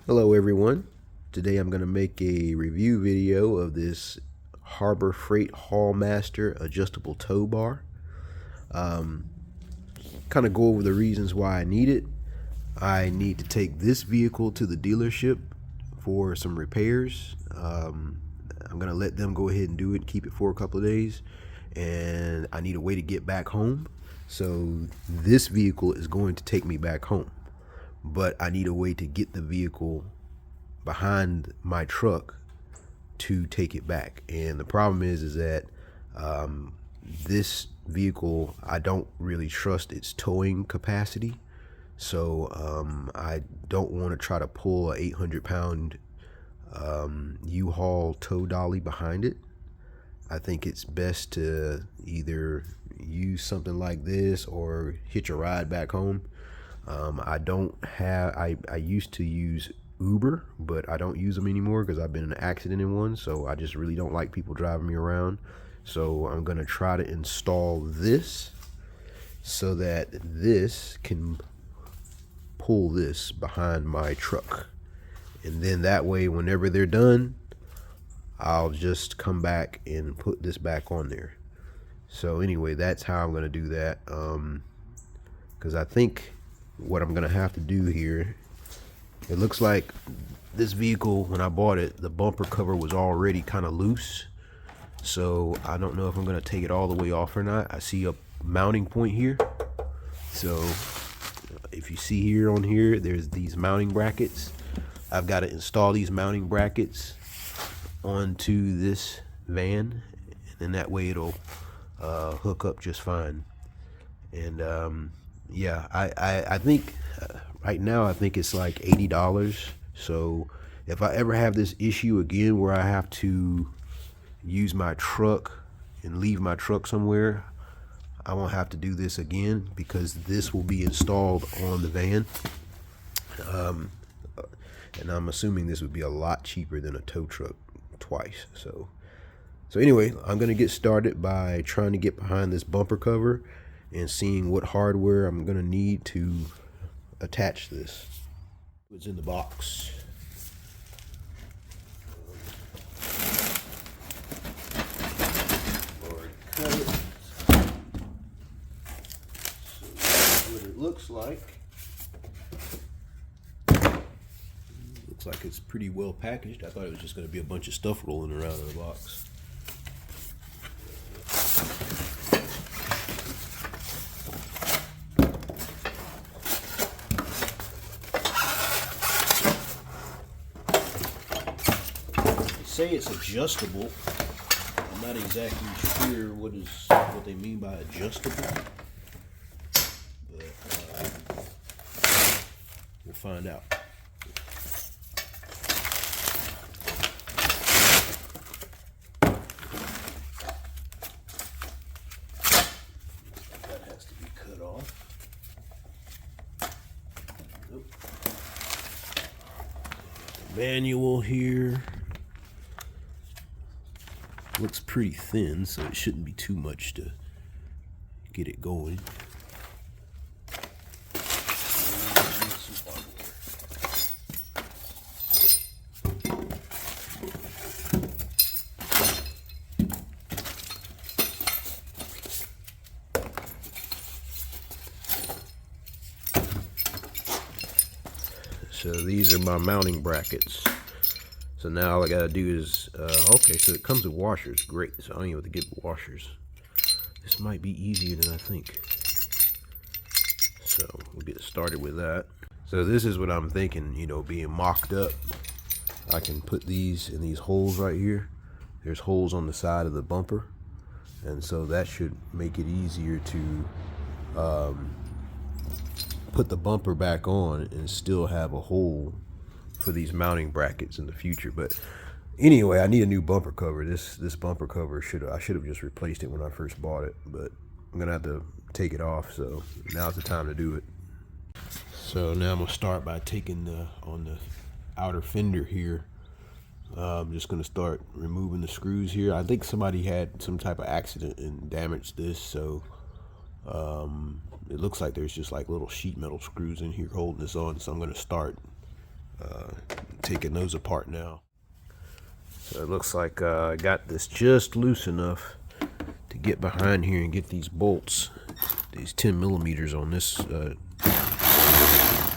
Hello everyone. Today I'm going to make a review video of this Harbor Freight Haulmaster adjustable tow bar. Kind of go over the reasons why I need it. I need to take this vehicle to the dealership for some repairs. I'm going to let them go ahead and do it, keep it for a couple of days, and I need a way to get back home. So this vehicle is going to take me back home, but I need a way to get the vehicle behind my truck to take it back. And the problem is that this vehicle, I don't really trust its towing capacity. So I don't want to try to pull a 800-pound U-Haul tow dolly behind it. I think it's best to either use something like this or hitch a ride back home. I used to use Uber, but I don't use them anymore because I've been in an accident in one, so I just really don't like people driving me around. So I'm gonna try to install this so that this can pull this behind my truck, and then that way whenever they're done, I'll just come back and put this back on there. So anyway, that's how I'm gonna do that, because I think what I'm gonna have to do here, it looks like this vehicle, when I bought it, the bumper cover was already kind of loose. So I don't know if I'm gonna take it all the way off or not. I see a mounting point here. So if you see here on here, there's these mounting brackets. I've got to install these mounting brackets onto this van, and then that way it'll hook up just fine. And yeah, I think right now I think it's like $80. So if I ever have this issue again where I have to use my truck and leave my truck somewhere, I won't have to do this again because this will be installed on the van. And I'm assuming this would be a lot cheaper than a tow truck twice. So anyway, I'm gonna get started by trying to get behind this bumper cover and seeing what hardware I'm gonna need to attach this. What's in the box? Cut it. So what it looks like. Looks like it's pretty well packaged. I thought it was just going to be a bunch of stuff rolling around in the box. They say it's adjustable. I'm not exactly sure what they mean by adjustable, but we'll find out. That has to be cut off. Nope. Manual here. Looks pretty thin, so it shouldn't be too much to get it going. So these are my mounting brackets. So now all I gotta do is, okay, so it comes with washers, great. So I don't even have to get washers. This might be easier than I think. So we'll get started with that. So this is what I'm thinking, you know, being mocked up. I can put these in these holes right here. There's holes on the side of the bumper. And so that should make it easier to put the bumper back on and still have a hole for these mounting brackets in the future. But anyway, I need a new bumper cover. This bumper cover I should have just replaced it when I first bought it, but I'm gonna have to take it off. So now's the time to do it. So now I'm gonna start by taking on the outer fender here. I'm just gonna start removing the screws here. I think somebody had some type of accident and damaged this, so it looks like there's just like little sheet metal screws in here holding this on. So I'm gonna start taking those apart now. So it looks like I got this just loose enough to get behind here and get these bolts, these 10 millimeters on this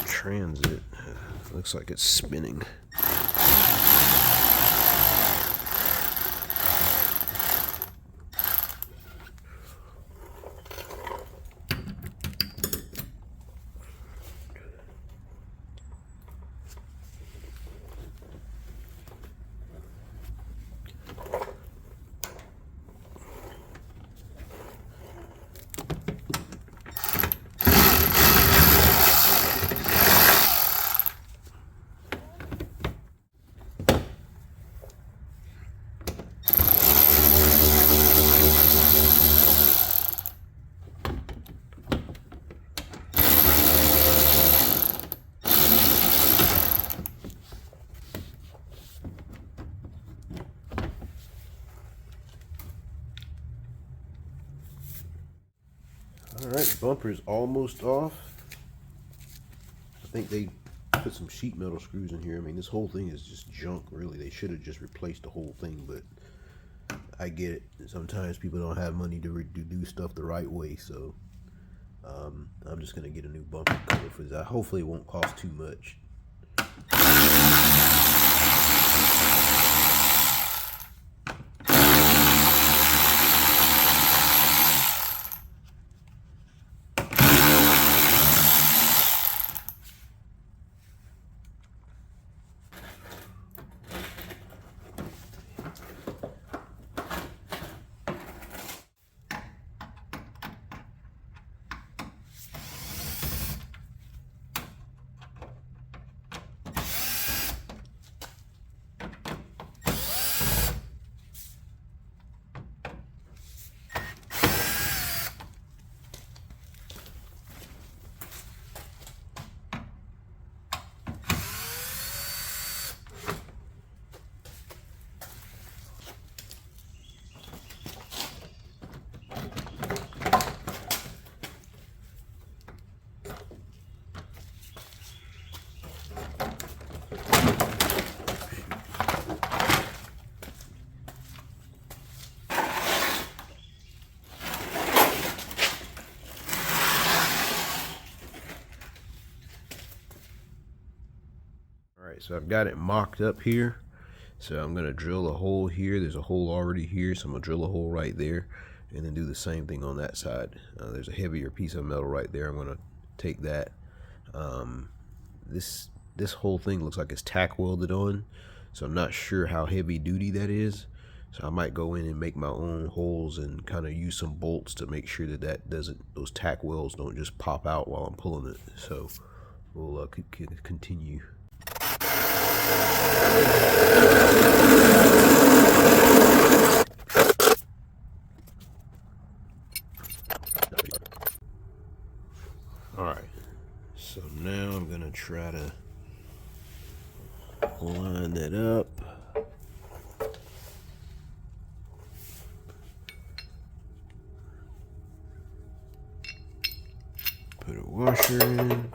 transit. Looks like it's spinning. Alright, bumper's almost off. I think they put some sheet metal screws in here. I mean, this whole thing is just junk, really. They should have just replaced the whole thing, but I get it. Sometimes people don't have money to do stuff the right way, so I'm just going to get a new bumper cover for that. Hopefully it won't cost too much. Alright, so I've got it mocked up here. So I'm going to drill a hole here. There's a hole already here, so I'm going to drill a hole right there and then do the same thing on that side. There's a heavier piece of metal right there. I'm going to take that. This whole thing looks like it's tack welded on, so I'm not sure how heavy duty that is. So I might go in and make my own holes and kind of use some bolts to make sure that those tack welds don't just pop out while I'm pulling it. So we'll continue. Alright, so now I'm gonna try to line that up. Put a washer in.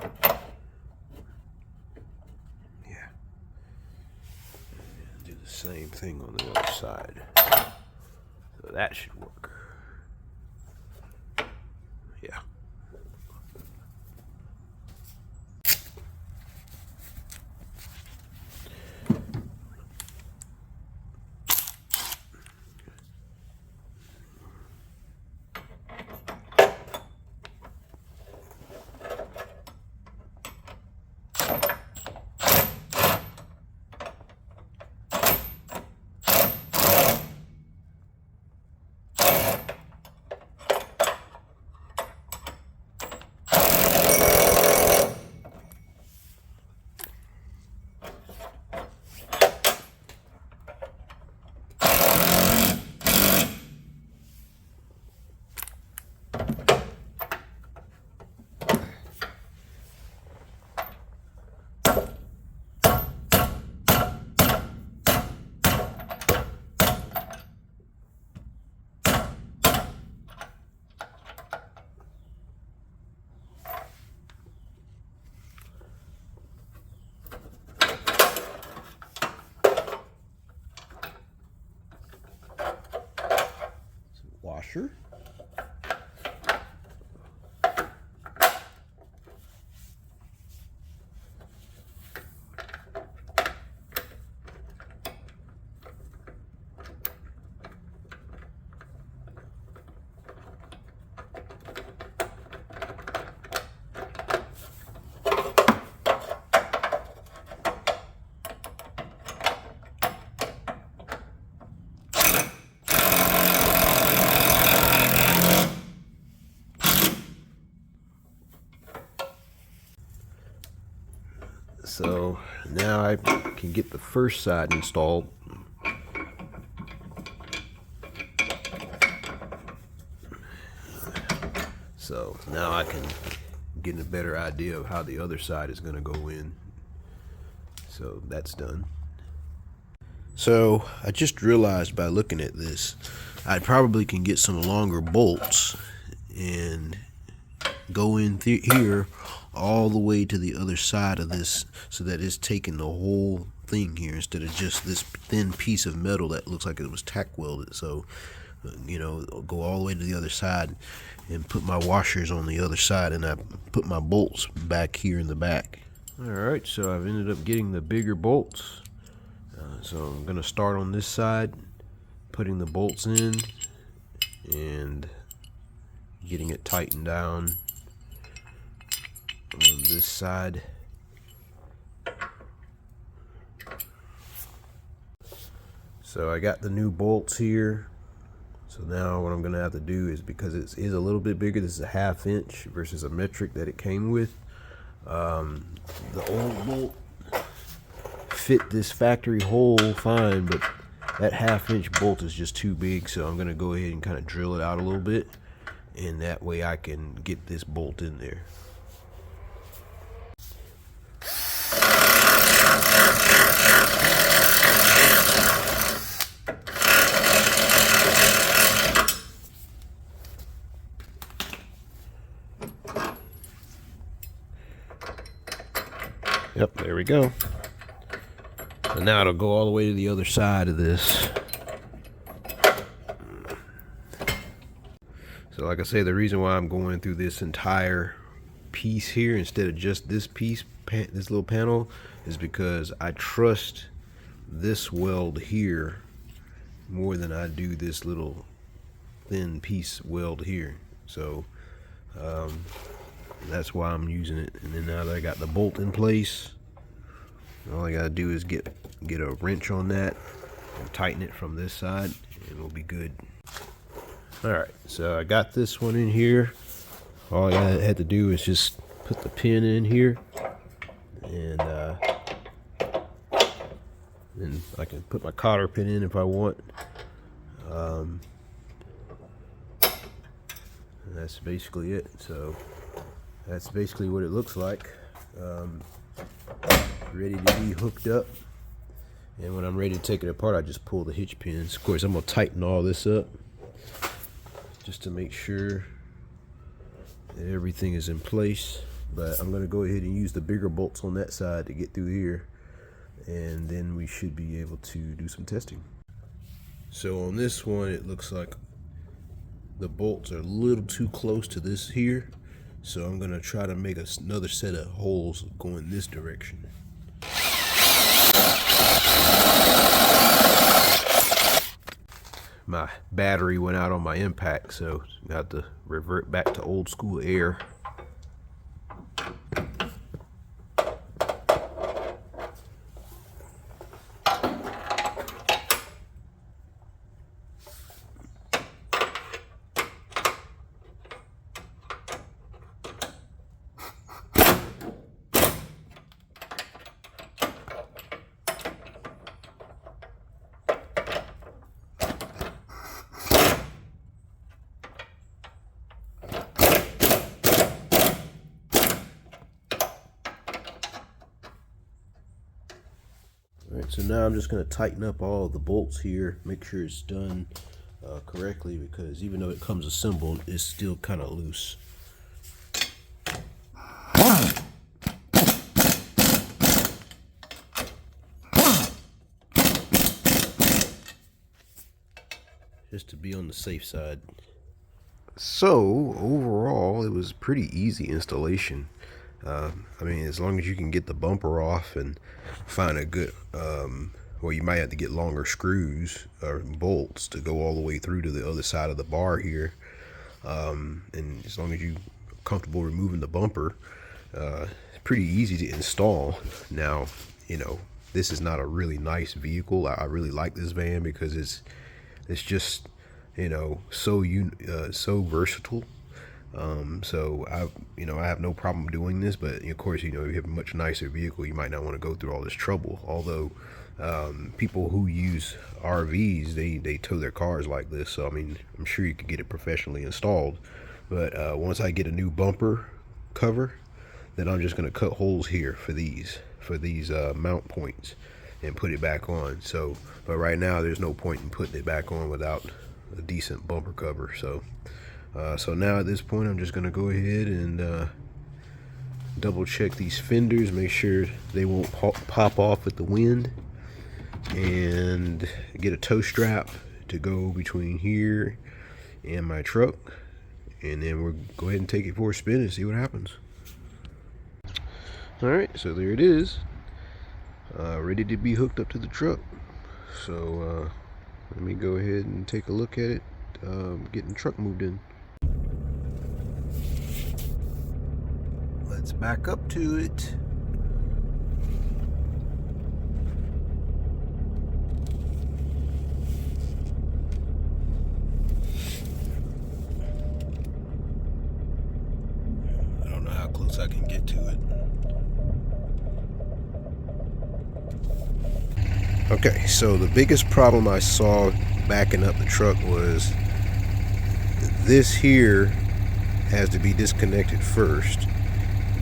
Same thing on the other side. So that should work. Yeah. washer. So now I can get the first side installed. So now I can get a better idea of how the other side is going to go in. So that's done. So I just realized by looking at this, I probably can get some longer bolts and go in here all the way to the other side of this, so that it's taking the whole thing here instead of just this thin piece of metal that looks like it was tack welded. So you know, go all the way to the other side and put my washers on the other side, and I put my bolts back here in the back. Alright, so I've ended up getting the bigger bolts. So I'm gonna start on this side, putting the bolts in and getting it tightened down on this side. So I got the new bolts here. So now what I'm gonna have to do is, because it is a little bit bigger, this is a 1/2 inch versus a metric that it came with. The old bolt fit this factory hole fine, but that 1/2 inch bolt is just too big. So I'm gonna go ahead and kind of drill it out a little bit, and that way I can get this bolt in there. Yep, there we go. And now it'll go all the way to the other side of this. So like I say, the reason why I'm going through this entire piece here instead of just this piece, this little panel, is because I trust this weld here more than I do this little thin piece weld here. So that's why I'm using it. And then now that I got the bolt in place, all I gotta do is get a wrench on that and tighten it from this side, and we'll be good. Alright, so I got this one in here. All I had to do is just put the pin in here, and then I can put my cotter pin in if I want. And that's basically it. So that's basically what it looks like. Ready to be hooked up, and when I'm ready to take it apart, I just pull the hitch pins. Of course, I'm gonna tighten all this up just to make sure that everything is in place, but I'm gonna go ahead and use the bigger bolts on that side to get through here, and then we should be able to do some testing. So on this one, it looks like the bolts are a little too close to this here, so I'm gonna try to make another set of holes going this direction. My battery went out on my impact, so I got to revert back to old school air. Alright, so now I'm just going to tighten up all of the bolts here, make sure it's done correctly, because even though it comes assembled, it's still kind of loose. Just to be on the safe side. So overall, it was pretty easy installation. I mean, as long as you can get the bumper off and find a good, well, you might have to get longer screws or bolts to go all the way through to the other side of the bar here. And as long as you're comfortable removing the bumper, it's pretty easy to install. Now, you know, this is not a really nice vehicle. I really like this van because it's just, you know, so versatile. So I have no problem doing this, but of course, you know, if you have a much nicer vehicle, you might not want to go through all this trouble. Although, people who use RVs, they tow their cars like this. So, I mean, I'm sure you could get it professionally installed, but, once I get a new bumper cover, then I'm just going to cut holes here for these mount points and put it back on. So, but right now there's no point in putting it back on without a decent bumper cover. So, so now at this point, I'm just going to go ahead and double check these fenders, make sure they won't pop off with the wind, and get a tow strap to go between here and my truck, and then we'll go ahead and take it for a spin and see what happens. All right, so there it is, ready to be hooked up to the truck. So let me go ahead and take a look at it, getting the truck moved in. Let's back up to it. I don't know how close I can get to it. Okay, so the biggest problem I saw backing up the truck was this here has to be disconnected first.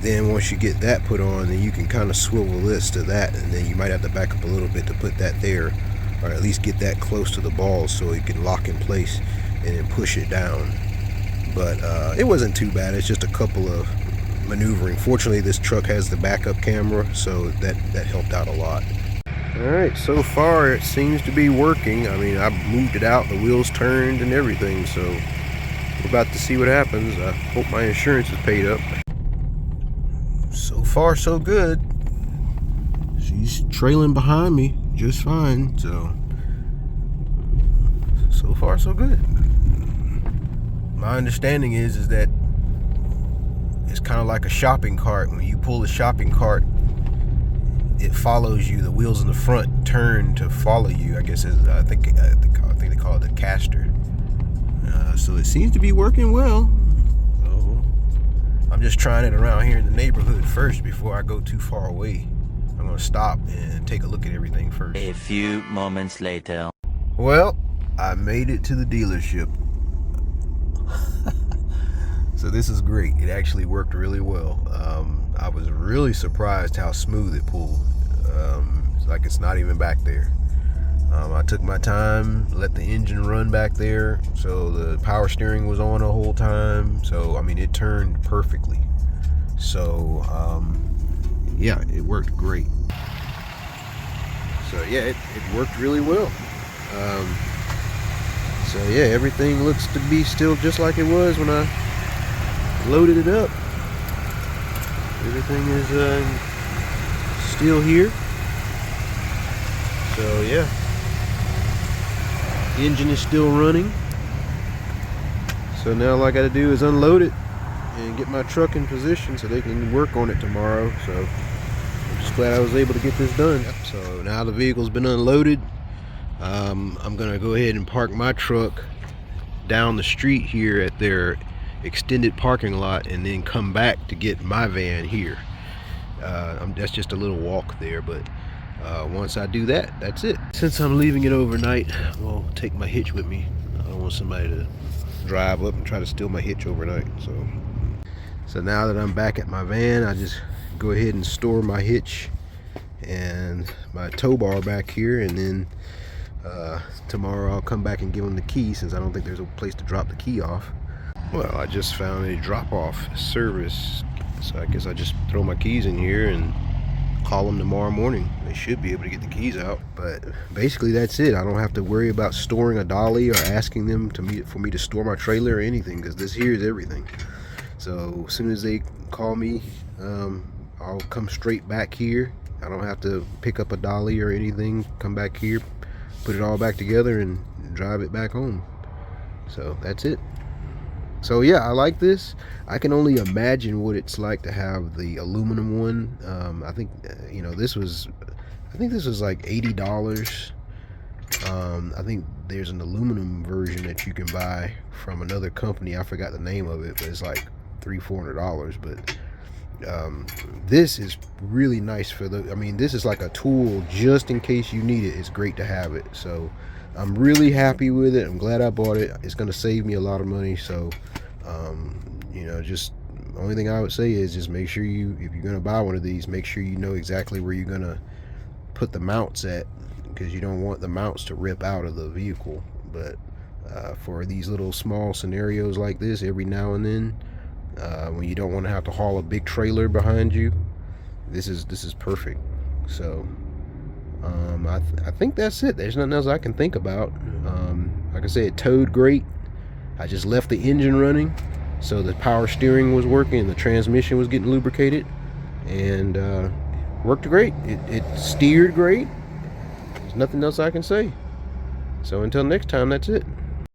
Then once you get that put on, then you can kind of swivel this to that, and then you might have to back up a little bit to put that there, or at least get that close to the balls so it can lock in place and then push it down. But it wasn't too bad. It's just a couple of maneuvering. Fortunately, this truck has the backup camera, so that helped out a lot. Alright, so far it seems to be working. I mean, I moved it out, the wheels turned and everything, so we're about to see what happens. I hope my insurance is paid up. So far so good. She's trailing behind me just fine, so far so good. My understanding is that it's kind of like a shopping cart. When you pull the shopping cart, it follows you. The wheels in the front turn to follow you. I guess I think they call it a caster. So it seems to be working well. So I'm just trying it around here in the neighborhood first before I go too far away. I'm gonna stop and take a look at everything first. A few moments later. Well, I made it to the dealership. So this is great. It actually worked really well. I was really surprised how smooth it pulled. It's like it's not even back there. I took my time, let the engine run back there, so the power steering was on the whole time. So I mean, it turned perfectly. So yeah, it worked great. So yeah, it worked really well. So yeah, everything looks to be still just like it was when I loaded it up. Everything is still here. So yeah, the engine is still running. So now all I got to do is unload it and get my truck in position so they can work on it tomorrow. So I'm just glad I was able to get this done. So now the vehicle's been unloaded. I'm gonna go ahead and park my truck down the street here at their extended parking lot and then come back to get my van here. That's just a little walk there, but once I do that, that's it. Since I'm leaving it overnight, I'll take my hitch with me. I don't want somebody to drive up and try to steal my hitch overnight. So now that I'm back at my van, I just go ahead and store my hitch and my tow bar back here, and then tomorrow I'll come back and give them the key, since I don't think there's a place to drop the key off. Well, I just found a drop-off service, so I guess I just throw my keys in here and call them tomorrow morning. They should be able to get the keys out. But basically that's it. I don't have to worry about storing a dolly or asking them for me to store my trailer or anything, because this here is everything. So as soon as they call me, I'll come straight back here. I don't have to pick up a dolly or anything. Come back here, put it all back together, and drive it back home. So that's it. So yeah, I like this. I can only imagine what it's like to have the aluminum one. I think this was like $80. I think there's an aluminum version that you can buy from another company. I forgot the name of it, but it's like $300-400. But this is really nice for this is like a tool just in case you need it. It's great to have it. So I'm really happy with it. I'm glad I bought it. It's going to save me a lot of money. So just the only thing I would say is just make sure if you're going to buy one of these, make sure you know exactly where you're going to put the mounts at, because you don't want the mounts to rip out of the vehicle. But for these little small scenarios like this, every now and then, when you don't want to have to haul a big trailer behind you, this is perfect. So I think that's it. There's nothing else I can think about. Like I said, it towed great. I just left the engine running, so the power steering was working, the transmission was getting lubricated, and worked great. It steered great. There's nothing else I can say. So until next time, that's it.